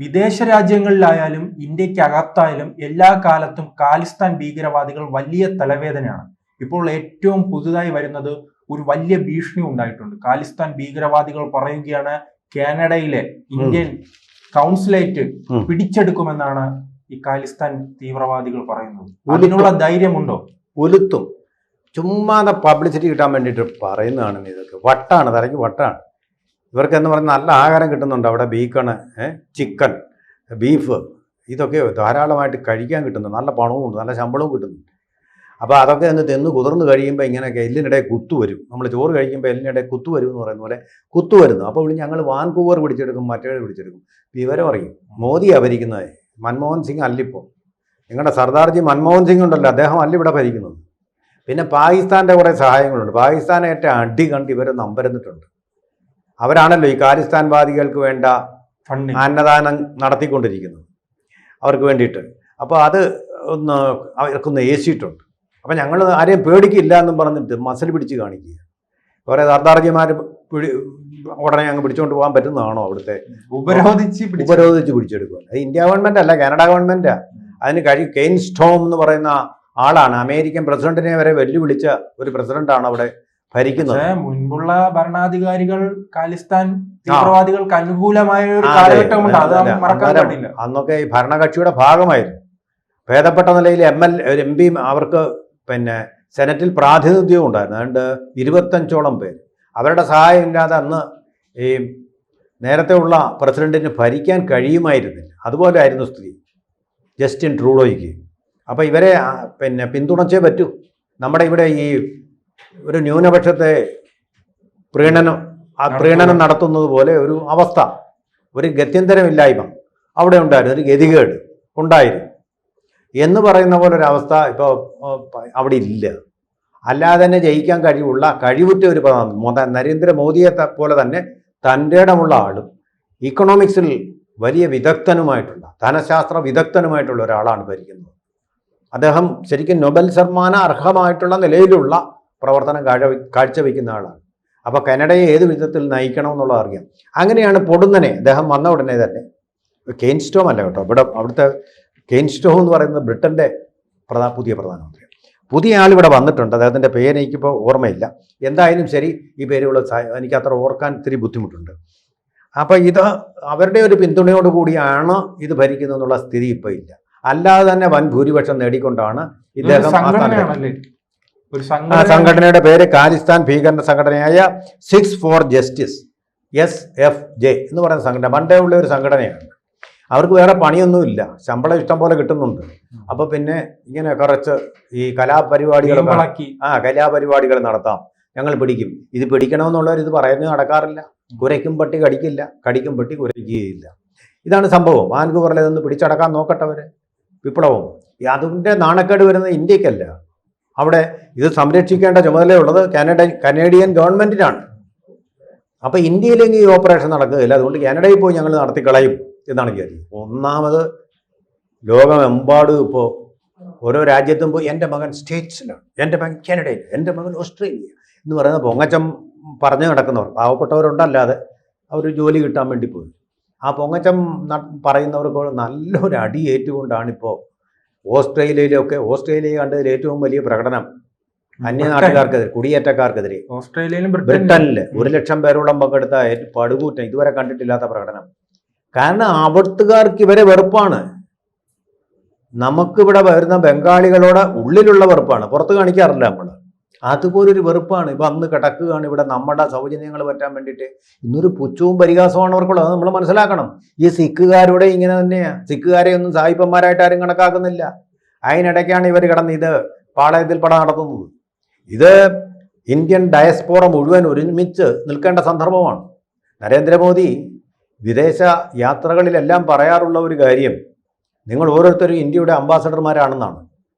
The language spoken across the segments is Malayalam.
വിദേശ രാജ്യങ്ങളിലായാലും ഇന്ത്യക്കകത്തായാലും എല്ലാ കാലത്തും ഖാലിസ്ഥാൻ ഭീകരവാദികൾ വലിയ തലവേദനയാണ്. ഇപ്പോൾ ഏറ്റവും പുതുതായി വരുന്നത് ഒരു വലിയ ഭീഷണി ഉണ്ടായിട്ടുണ്ട്. ഖാലിസ്ഥാൻ ഭീകരവാദികൾ പറയുകയാണ് കാനഡയിലെ ഇന്ത്യൻ കൗൺസിലേറ്റ് പിടിച്ചെടുക്കുമെന്നാണ് ഈ ഖാലിസ്ഥാൻ തീവ്രവാദികൾ പറയുന്നത്. അതിനുള്ള ധൈര്യമുണ്ടോ? ഉലുത്തും ചുമ്മാതെ പബ്ലിസിറ്റി കിട്ടാൻ വേണ്ടിയിട്ട് പറയുന്നതാണ്. ഇതൊക്കെ വട്ടാണ്, തലയ്ക്ക് വട്ടാണ്. ഇവർക്ക് എന്ന് പറഞ്ഞാൽ നല്ല ആഹാരം കിട്ടുന്നുണ്ട്. അവിടെ ബീക്കണ്, ചിക്കൻ, ബീഫ് ഇതൊക്കെ ധാരാളമായിട്ട് കഴിക്കാൻ കിട്ടുന്നുണ്ട്. നല്ല പണവും ഉണ്ട്, നല്ല ശമ്പളവും കിട്ടുന്നുണ്ട്. അപ്പോൾ അതൊക്കെ ഒന്ന് തിന്ന് കുതിർന്ന് കഴിയുമ്പോൾ ഇങ്ങനെയൊക്കെ എല്ലിനിടയിൽ കുത്തു വരും. നമ്മൾ ചോറ് കഴിക്കുമ്പോൾ എല്ലിനിടയിൽ കുത്തു വരും എന്ന് പറയുന്ന പോലെ കുത്തു വരുന്നു. അപ്പോൾ ഞങ്ങൾ വാൻകൂവർ പിടിച്ചെടുക്കും, മറ്റേ പിടിച്ചെടുക്കും. വിവരം അറിയും. മോദിയാണ് ഭരിക്കുന്നത്, മൻമോഹൻ സിംഗ് അല്ലിപ്പോൾ. നിങ്ങളുടെ സർദാർജി മൻമോഹൻ സിംഗ് ഉണ്ടല്ലോ, അദ്ദേഹം അല്ല ഇവിടെ ഭരിക്കുന്നത്. പിന്നെ പാകിസ്ഥാൻ്റെ കുറേ സഹായങ്ങളുണ്ട്. പാകിസ്ഥാനായിട്ട് അടി കണ്ട് ഇവരെ നമ്പരുന്നിട്ടുണ്ട്. അവരാണല്ലോ ഈ ഖാലിസ്ഥാൻവാദികൾക്ക് വേണ്ട അന്നദാനം നടത്തിക്കൊണ്ടിരിക്കുന്നത് അവർക്ക് വേണ്ടിയിട്ട്. അപ്പോൾ അത് അവർക്കൊന്ന് ഏശിയിട്ടുണ്ട്. അപ്പം ഞങ്ങൾ ആരെയും പേടിക്കില്ല എന്നും പറഞ്ഞിട്ട് മസിൽ പിടിച്ച് കാണിക്കുക. കുറേ സർദാർജിമാർ ഉടനെ അങ്ങ് പിടിച്ചുകൊണ്ട് പോകാൻ പറ്റുന്നതാണോ? അവിടുത്തെ ഉപരോധിച്ച് പിടിച്ചെടുക്കുക. അത് ഇന്ത്യ ഗവൺമെൻറ് അല്ല, കാനഡ ഗവൺമെൻറ്റാണ് അതിന് കെയ്ൻ സ്റ്റോം എന്ന് പറയുന്ന ആളാണ്. അമേരിക്കൻ പ്രസിഡന്റിനെ വരെ വെല്ലുവിളിച്ച ഒരു പ്രസിഡന്റാണ് അവിടെ ഭരിക്കുന്നത്. മുൻപുള്ള ഭരണാധികാരികൾ ഖാലിസ്ഥാൻ തീവ്രവാദികൾക്ക് അനുകൂലമായ ഒരു കാലഘട്ടമുണ്ട്, അത് മറക്കാൻ പാടില്ല. അന്നൊക്കെ ഈ ഭരണകക്ഷിയുടെ ഭാഗമായിരുന്നു. ഭേദപ്പെട്ട നിലയിൽ എം പി അവർക്ക് പിന്നെ സെനറ്റിൽ പ്രാതിനിധ്യവും ഉണ്ടായിരുന്നു. അതുകൊണ്ട് 25ഓളം പേര്. അവരുടെ സഹായം ഇല്ലാതെ അന്ന് ഈ നേരത്തെ ഉള്ള പ്രസിഡന്റിന് ഭരിക്കാൻ കഴിയുമായിരുന്നില്ല. അതുപോലെ ആയിരുന്നു സ്ഥിതി ജസ്റ്റിൻ ട്രൂഡോയ്ക്ക്. അപ്പോൾ ഇവരെ പിന്നെ പിന്തുണച്ചേ പറ്റൂ. നമ്മുടെ ഇവിടെ ഈ ഒരു ന്യൂനപക്ഷത്തെ പ്രീണനം നടത്തുന്നത് പോലെ ഒരു അവസ്ഥ, ഒരു ഗത്യന്തരമില്ലായ്മ അവിടെ ഉണ്ടായിരുന്നു, ഒരു ഗതികേട് ഉണ്ടായിരുന്നു എന്ന് പറയുന്ന പോലെ ഒരു അവസ്ഥ ഇപ്പോൾ അവിടെ ഇല്ല. അല്ലാതെ തന്നെ ജയിക്കാൻ കഴിവുറ്റ ഒരു നരേന്ദ്രമോദിയെ പോലെ തന്നെ തൻ്റെ ഇടമുള്ള ആളും ഇക്കണോമിക്സിൽ വലിയ വിദഗ്ധനുമായിട്ടുള്ള, ധനശാസ്ത്ര വിദഗ്ധനുമായിട്ടുള്ള ഒരാളാണ് ഭരിക്കുന്നത്. അദ്ദേഹം ശരിക്കും നൊബൽ സമ്മാനം അർഹമായിട്ടുള്ള നിലയിലുള്ള പ്രവർത്തനം കാഴ്ചവെക്കുന്ന ആളാണ്. അപ്പോൾ കാനഡയെ ഏത് വിധത്തിൽ നയിക്കണം എന്നുള്ളത് അറിയാം. അങ്ങനെയാണ് പൊടുന്നനെ അദ്ദേഹം വന്ന ഉടനെ തന്നെ, കെയ്ൻ സ്റ്റോം അല്ല കേട്ടോ, അവിടുത്തെ കെയ്ൻ സ്റ്റോം എന്ന് പറയുന്നത് ബ്രിട്ടൻ്റെ പുതിയ പ്രധാനമന്ത്രി. പുതിയ ആളിവിടെ വന്നിട്ടുണ്ട്. അദ്ദേഹത്തിൻ്റെ പേര് എനിക്കിപ്പോൾ ഓർമ്മയില്ല. എന്തായാലും ശരി, ഈ പേരുകൾ എനിക്ക് അത്ര ഓർക്കാൻ ഇത്തിരി ബുദ്ധിമുട്ടുണ്ട്. അപ്പോൾ ഇത് അവരുടെ ഒരു പിന്തുണയോടുകൂടിയാണ് ഇത് ഭരിക്കുന്നതെന്നുള്ള സ്ഥിതി ഇപ്പോൾ ഇല്ല. അല്ലാതെ തന്നെ വൻ ഭൂരിപക്ഷം നേടിക്കൊണ്ടാണ് ഇദ്ദേഹം. സംഘടനയുടെ പേര് ഖാലിസ്ഥാൻ ഭീകര സംഘടനയായ 6 for Justice, SFJ എന്ന് പറയുന്ന സംഘടന. പണ്ടേ ഉള്ള ഒരു സംഘടനയാണ്. അവർക്ക് വേറെ പണിയൊന്നുമില്ല, ശമ്പളം ഇഷ്ടം പോലെ കിട്ടുന്നുണ്ട്. അപ്പോൾ പിന്നെ ഇങ്ങനെ കുറച്ച് ഈ കലാപരിപാടികൾ നടത്താം, ഞങ്ങൾ പിടിക്കും. ഇത് പിടിക്കണമെന്നുള്ളവർ ഇത് പറയുന്നത് നടക്കാറില്ല. കുരയ്ക്കും പട്ടി കടിക്കില്ല, കടിക്കും പട്ടി കുരയ്ക്കുകയില്ല. ഇതാണ് സംഭവം. വാൻകൂവറിൽ ഇതൊന്ന് പിടിച്ചടക്കാൻ നോക്കട്ടവർ. വിപ്ലവം അതിൻ്റെ നാണക്കേട് വരുന്നത് ഇന്ത്യക്കല്ല. അവിടെ ഇത് സംരക്ഷിക്കേണ്ട ചുമതലയുള്ളത് കനേഡിയൻ ഗവൺമെൻറ്റിനാണ്. അപ്പോൾ ഇന്ത്യയിലെങ്കിൽ ഈ ഓപ്പറേഷൻ നടക്കുകയില്ല. അതുകൊണ്ട് കാനഡയിൽ പോയി ഞങ്ങൾ നടത്തിക്കളയും എന്നാണ് വിചാരിച്ചത്. ഒന്നാമത് ലോകമെമ്പാടും ഇപ്പോൾ ഓരോ രാജ്യത്തും പോയി എൻ്റെ മകൻ സ്റ്റേറ്റ്സിലാണ്, എൻ്റെ മകൻ കാനഡയിൽ, എൻ്റെ മകൻ ഓസ്ട്രേലിയ എന്ന് പറയുന്ന പൊങ്ങച്ചം പറഞ്ഞു നടക്കുന്നവർ പാവപ്പെട്ടവരുണ്ടല്ലാതെ അവർ ജോലി കിട്ടാൻ വേണ്ടി പോയി. ആ പൊങ്ങച്ചം പറയുന്നവർക്ക് നല്ലൊരു അടി ഏറ്റുകൊണ്ടാണിപ്പോൾ ഓസ്ട്രേലിയ കണ്ടതിൽ ഏറ്റവും വലിയ പ്രകടനം അന്യനാട്ടുകാർക്കെതിരെ, കുടിയേറ്റക്കാർക്കെതിരെ ബ്രിട്ടനിൽ 1 ലക്ഷം പേരോളം പങ്കെടുത്ത പടുകൂറ്റം, ഇതുവരെ കണ്ടിട്ടില്ലാത്ത പ്രകടനം. കാരണം അവിടുത്തുകാർക്ക് ഇവരെ വെറുപ്പാണ്. നമുക്കിവിടെ വരുന്ന ബംഗാളികളോട് ഉള്ളിലുള്ള വെറുപ്പാണ്, പുറത്ത് കാണിക്കാറില്ല നമ്മൾ. അതുപോലൊരു വെറുപ്പാണ്. ഇപ്പം അന്ന് കിടക്കുകയാണ് ഇവിടെ നമ്മുടെ സൗജന്യങ്ങൾ പറ്റാൻ വേണ്ടിയിട്ട്. ഇന്നൊരു പുച്ഛവും പരിഹാസമാണ് അവർക്കുള്ളത്. അത് നമ്മൾ മനസ്സിലാക്കണം. ഈ സിഖുകാരുടെ ഇങ്ങനെ തന്നെയാണ്. സിഖുകാരെ ഒന്നും സായിപ്പന്മാരായിട്ട് ആരും കണക്കാക്കുന്നില്ല. അതിനിടയ്ക്കാണ് ഇവർ കിടന്ന് ഇത് പാളയത്തിൽ പട നടത്തുന്നത്. ഇത് ഇന്ത്യൻ ഡയസ്പോറ മുഴുവൻ ഒരുമിച്ച് നിൽക്കേണ്ട സന്ദർഭമാണ്. നരേന്ദ്രമോദി വിദേശ യാത്രകളിലെല്ലാം പറയാറുള്ള ഒരു കാര്യം, നിങ്ങൾ ഓരോരുത്തരും ഇന്ത്യയുടെ അംബാസഡർമാരാണെന്നാണ്.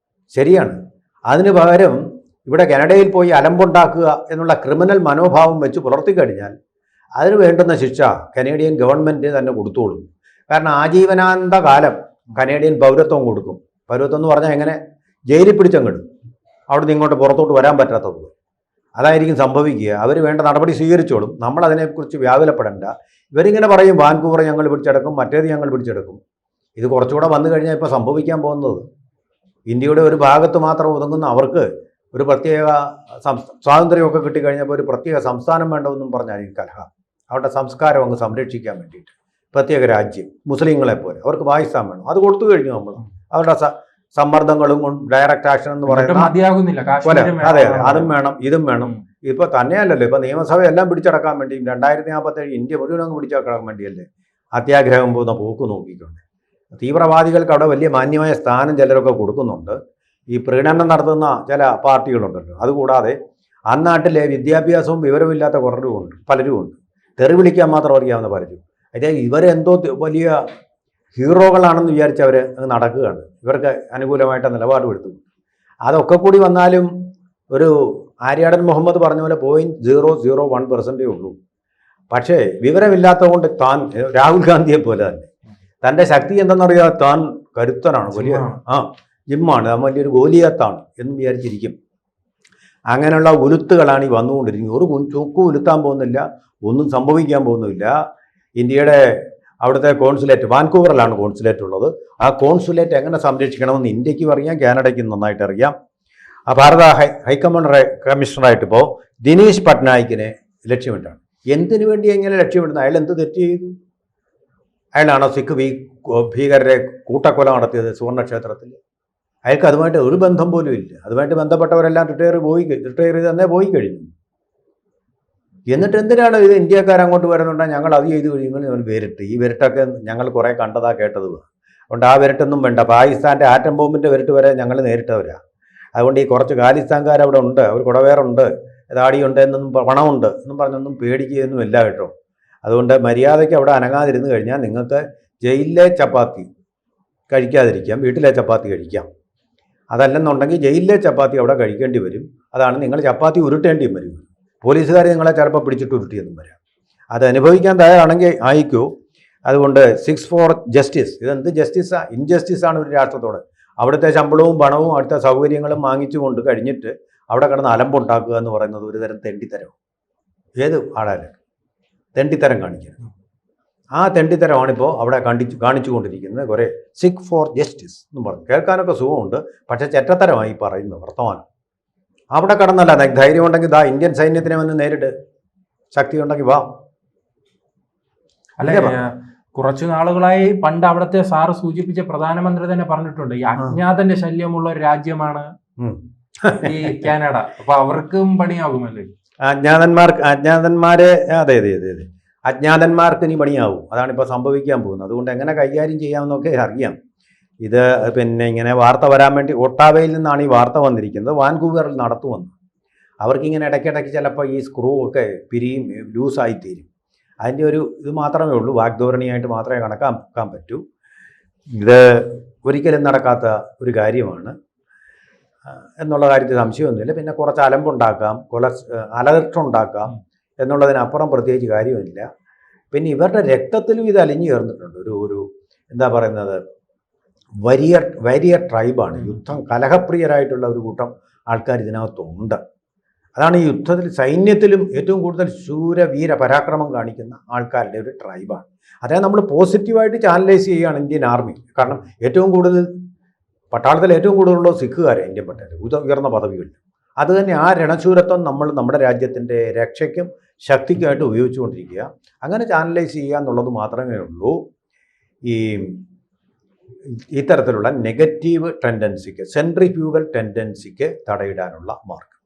ശരിയാണ്. അതിന് പകരം ഇവിടെ കാനഡയിൽ പോയി അലമ്പുണ്ടാക്കുക എന്നുള്ള ക്രിമിനൽ മനോഭാവം വെച്ച് പുലർത്തിക്കഴിഞ്ഞാൽ അതിന് വേണ്ടുന്ന ശിക്ഷ കനേഡിയൻ ഗവൺമെൻറ് തന്നെ കൊടുത്തോളും. കാരണം ആജീവനാന്ത കാലം കനേഡിയൻ പൗരത്വം കൊടുക്കും. പൗരത്വം എന്ന് പറഞ്ഞാൽ എങ്ങനെ? ജയിലിൽ പിടിച്ചങ്ങിടും, അവിടെ നിന്ന് ഇങ്ങോട്ട് പുറത്തോട്ട് വരാൻ പറ്റാത്തത്. അതായിരിക്കും സംഭവിക്കുക. അവർ വേണ്ട നടപടി സ്വീകരിച്ചോളും. നമ്മളതിനെക്കുറിച്ച് വ്യാകുലപ്പെടേണ്ട. ഇവരിങ്ങനെ പറയും വാൻകൂവർ ഞങ്ങൾ പിടിച്ചെടുക്കും, മറ്റേത് ഞങ്ങൾ പിടിച്ചെടുക്കും. ഇത് കുറച്ചുകൂടെ വന്നു കഴിഞ്ഞാൽ ഇപ്പോൾ സംഭവിക്കാൻ പോകുന്നത് ഇന്ത്യയുടെ ഒരു ഭാഗത്ത് മാത്രം ഒതുങ്ങുന്ന അവർക്ക് ഒരു പ്രത്യേക സ്വാതന്ത്ര്യമൊക്കെ കിട്ടിക്കഴിഞ്ഞപ്പോൾ ഒരു പ്രത്യേക സംസ്ഥാനം വേണമെന്നും പറഞ്ഞാൽ ഈ കലഹം. അവരുടെ സംസ്കാരം അങ്ങ് സംരക്ഷിക്കാൻ വേണ്ടിയിട്ട് പ്രത്യേക രാജ്യം, മുസ്ലിങ്ങളെ പോലെ അവർക്ക് പാകിസ്ഥാൻ വേണം. അത് കൊടുത്തു കഴിഞ്ഞു നമ്മൾ. അവരുടെ സമ്മർദ്ദങ്ങളും ഡയറക്റ്റ് ആക്ഷൻ എന്ന് പറയുന്നത് പോലെ അതെ അതും വേണം ഇതും വേണം. ഇപ്പൊ തന്നെയല്ലല്ലോ, ഇപ്പൊ നിയമസഭ എല്ലാം പിടിച്ചടക്കാൻ വേണ്ടി 2047 ഇന്ത്യ മുഴുവൻ അങ്ങ് പിടിച്ചടക്കാൻ വേണ്ടിയല്ലേ അത്യാഗ്രഹം പോകുന്ന പോക്ക് നോക്കിക്കൊണ്ട്. തീവ്രവാദികൾക്ക് അവിടെ വലിയ മാന്യമായ സ്ഥാനം ചിലരൊക്കെ കൊടുക്കുന്നുണ്ട്. ഈ പ്രീണനം നടത്തുന്ന ചില പാർട്ടികളുണ്ടല്ലോ. അതുകൂടാതെ അന്നാട്ടിലെ വിദ്യാഭ്യാസവും വിവരമില്ലാത്ത പലരും ഉണ്ട്. തെറി വിളിക്കാൻ മാത്രം അറിയാവുന്ന പലരും. അതായത് ഇവരെന്തോ വലിയ ഹീറോകളാണെന്ന് വിചാരിച്ച് അവർ നടക്കുകയാണ്. ഇവർക്ക് അനുകൂലമായിട്ട് നിലപാട് എടുത്തു. അതൊക്കെ കൂടി വന്നാലും ഒരു ആര്യാടൻ മുഹമ്മദ് പറഞ്ഞ പോലെ 0.001% ഉള്ളൂ. പക്ഷേ വിവരമില്ലാത്തത് കൊണ്ട് താൻ രാഹുൽ ഗാന്ധിയെ പോലെ തന്നെ തൻ്റെ ശക്തി എന്തെന്നറിയാതെ താൻ കരുത്തനാണ്, വലിയ ജിമ്മാണ്, താൻ വലിയൊരു ഗോലിയത്താണ് എന്ന് വിചാരിച്ചിരിക്കും. അങ്ങനെയുള്ള ഉലുത്തുകളാണ് ഈ വന്നുകൊണ്ടിരിക്കുന്നത്. ഒരു ചുക്കും ഉലുത്താൻ പോകുന്നില്ല, ഒന്നും സംഭവിക്കാൻ പോകുന്നില്ല. ഇന്ത്യയുടെ അവിടുത്തെ കോൺസുലേറ്റ് വാൻകൂവറിലാണ് കോൺസുലേറ്റ് ഉള്ളത്. ആ കോൺസുലേറ്റ് എങ്ങനെ സംരക്ഷിക്കണമെന്ന് ഇന്ത്യക്കും അറിയാം, കാനഡയ്ക്കും നന്നായിട്ട് അറിയാം. ആ ഭാരത ഹൈക്കമാൻഡ് കമ്മീഷണറായിട്ട് ഇപ്പോൾ ദിനേശ് പട്നായിക്കിനെ ലക്ഷ്യമിട്ടാണ്. എന്തിനു വേണ്ടി എങ്ങനെ ലക്ഷ്യമിടുന്നത്? അയാൾ എന്ത് തെറ്റ് ചെയ്തു? അയാളാണോ സിഖ് ഭീകരരെ കൂട്ടക്കൊല നടത്തിയത് സുവർണക്ഷേത്രത്തിൽ? അയാൾക്ക് അതുമായിട്ട് ഒരു ബന്ധം പോലും ഇല്ല. അതുമായിട്ട് ബന്ധപ്പെട്ടവരെല്ലാം റിട്ടയർ ചെയ്ത് തന്നെ പോയി കഴിഞ്ഞു. എന്നിട്ട് എന്തിനാണ് ഇത് ഇന്ത്യക്കാർ അങ്ങോട്ട് വരുന്നുണ്ടെങ്കിൽ ഞങ്ങൾ അത് ചെയ്ത് കഴിയുമ്പോൾ വേരിട്ട് ഈ വിരട്ടൊക്കെ ഞങ്ങൾ കുറേ കണ്ടതാ കേട്ടത്. അതുകൊണ്ട് ആ വിരട്ടൊന്നും വേണ്ട. പാകിസ്ഥാൻ്റെ ആറ്റം ബോംബിൻ്റെ വിരട്ട് വരെ ഞങ്ങൾ നേരിട്ടവരാണ്. അതുകൊണ്ട് ഈ കുറച്ച് ഖാലിസ്ഥാൻകാർ അവിടെ ഉണ്ട്, അവർ കുടവേറുണ്ട്, താടിയുണ്ട് എന്നും പണമുണ്ട് എന്നും പറഞ്ഞൊന്നും പേടിക്കുകയൊന്നുമില്ല കേട്ടോ. അതുകൊണ്ട് മര്യാദയ്ക്ക് അവിടെ അനങ്ങാതിരുന്ന് കഴിഞ്ഞാൽ നിങ്ങൾക്ക് ജയിലിലെ ചപ്പാത്തി കഴിക്കാതിരിക്കാം, വീട്ടിലെ ചപ്പാത്തി കഴിക്കാം. അതല്ലെന്നുണ്ടെങ്കിൽ ജയിലിലെ ചപ്പാത്തി അവിടെ കഴിക്കേണ്ടി വരും. അതാണ് നിങ്ങൾ ചപ്പാത്തി ഉരുട്ടേണ്ടിയും വരും. പോലീസുകാർ നിങ്ങളെ ചിലപ്പോൾ പിടിച്ചിട്ട് ഉരുട്ടിയെന്നും വരാം. അത് അനുഭവിക്കാൻ തയ്യാറാണെങ്കിൽ ആയിക്കോ. അതുകൊണ്ട് 6 for justice. ഇതെന്ത് ജസ്റ്റിസാണ്? ഇൻജസ്റ്റിസാണ് ഒരു രാഷ്ട്രത്തോട്. അവിടുത്തെ ശമ്പളവും പണവും അവിടുത്തെ സൗകര്യങ്ങളും വാങ്ങിച്ചു കൊണ്ട് കഴിഞ്ഞിട്ട് അവിടെ കിടന്ന് അലമ്പുണ്ടാക്കുക എന്ന് പറയുന്നത് ഒരു തരം തെണ്ടിത്തരം. ഏത് ആളാലും തെണ്ടിത്തരം കാണിക്കുന്നത്. ആ തെണ്ടിത്തരമാണിപ്പോൾ അവിടെ കാണിച്ചു കൊണ്ടിരിക്കുന്നത്. കുറേ 6 for justice എന്നും പറഞ്ഞു കേൾക്കാനൊക്കെ സുഖമുണ്ട്. പക്ഷേ ചെറ്റത്തരമായി പറയുന്നത് വർത്തമാനം. അവിടെ കടന്നല്ല, ധൈര്യം ഉണ്ടെങ്കിൽ ഇന്ത്യൻ സൈന്യത്തിനെ വന്ന് നേരിട്ട്, ശക്തി ഉണ്ടെങ്കിൽ വാ. അല്ലെ, കുറച്ചു നാളുകളായി പണ്ട് അവിടുത്തെ സാറ് സൂചിപ്പിച്ച പ്രധാനമന്ത്രി തന്നെ പറഞ്ഞിട്ടുണ്ട്, ഈ അജ്ഞാതന്റെ ശല്യമുള്ള ഒരു രാജ്യമാണ് ഈ കാനഡ. അപ്പൊ അവർക്കും പണിയാകുമല്ലേ അജ്ഞാതന്മാരെ? അതെ അതെ അതെ അതെ, അജ്ഞാതന്മാർക്ക് ഇനി പണിയാവും. അതാണ് ഇപ്പോൾ സംഭവിക്കാൻ പോകുന്നത്. അതുകൊണ്ട് എങ്ങനെ കൈകാര്യം ചെയ്യാമെന്നൊക്കെ അറിയാം. ഇത് പിന്നെ ഇങ്ങനെ വാർത്ത വരാൻ വേണ്ടി ഒട്ടാവയിൽ നിന്നാണ് ഈ വാർത്ത വന്നിരിക്കുന്നത്. വാൻകൂവറിൽ നടത്തുമെന്ന്. അവർക്കിങ്ങനെ ഇടയ്ക്കിടയ്ക്ക് ചിലപ്പോൾ ഈ സ്ക്രൂ ഒക്കെ പിരിയും, ലൂസായിത്തീരും. അതിൻ്റെ ഒരു ഇത് മാത്രമേ ഉള്ളൂ, വാഗ്ധോരണിയായിട്ട് മാത്രമേ കണക്കാക്കാൻ പറ്റൂ. ഇത് ഒരിക്കലും നടക്കാത്ത ഒരു കാര്യമാണ് എന്നുള്ള കാര്യത്തിൽ സംശയമൊന്നുമില്ല. പിന്നെ കുറച്ച് അലമ്പുണ്ടാക്കാം, അലർട്ടുണ്ടാക്കാം എന്നുള്ളതിനപ്പുറം പ്രത്യേകിച്ച് കാര്യമില്ല. പിന്നെ ഇവരുടെ രക്തത്തിലും ഇത് അലിഞ്ഞു ചേർന്നിട്ടുണ്ട്. ഒരു എന്താ പറയുന്നത്, വലിയ ട്രൈബാണ്. യുദ്ധം കലഹപ്രിയരായിട്ടുള്ള ഒരു കൂട്ടം ആൾക്കാർ ഇതിനകത്തുണ്ട്. അതാണ് ഈ യുദ്ധത്തിൽ സൈന്യത്തിലും ഏറ്റവും കൂടുതൽ ശൂരവീര പരാക്രമം കാണിക്കുന്ന ആൾക്കാരുടെ ഒരു ട്രൈബാണ്. അതായത് നമ്മൾ പോസിറ്റീവായിട്ട് ചാനലൈസ് ചെയ്യുകയാണ് ഇന്ത്യൻ ആർമി. കാരണം ഏറ്റവും കൂടുതൽ പട്ടാളത്തിൽ ഏറ്റവും കൂടുതലുള്ളത് സിഖുകാരെ ഇന്ത്യൻ പട്ടാളത്തിൽ ഉയർന്ന പദവികളിൽ. അതുതന്നെ ആ രണശൂരത്വം നമ്മൾ നമ്മുടെ രാജ്യത്തിൻ്റെ രക്ഷയ്ക്കും ശക്തിക്കുമായിട്ട് ഉപയോഗിച്ചുകൊണ്ടിരിക്കുക. അങ്ങനെ ചാനലൈസ് ചെയ്യുക എന്നുള്ളത് മാത്രമേ ഉള്ളൂ ഈ ഇത്തരത്തിലുള്ള നെഗറ്റീവ് ടെൻഡൻസിക്ക്, സെൻട്രിഫ്യൂഗൽ ടെൻഡൻസിക്ക് തടയിടാനുള്ള മാർഗം.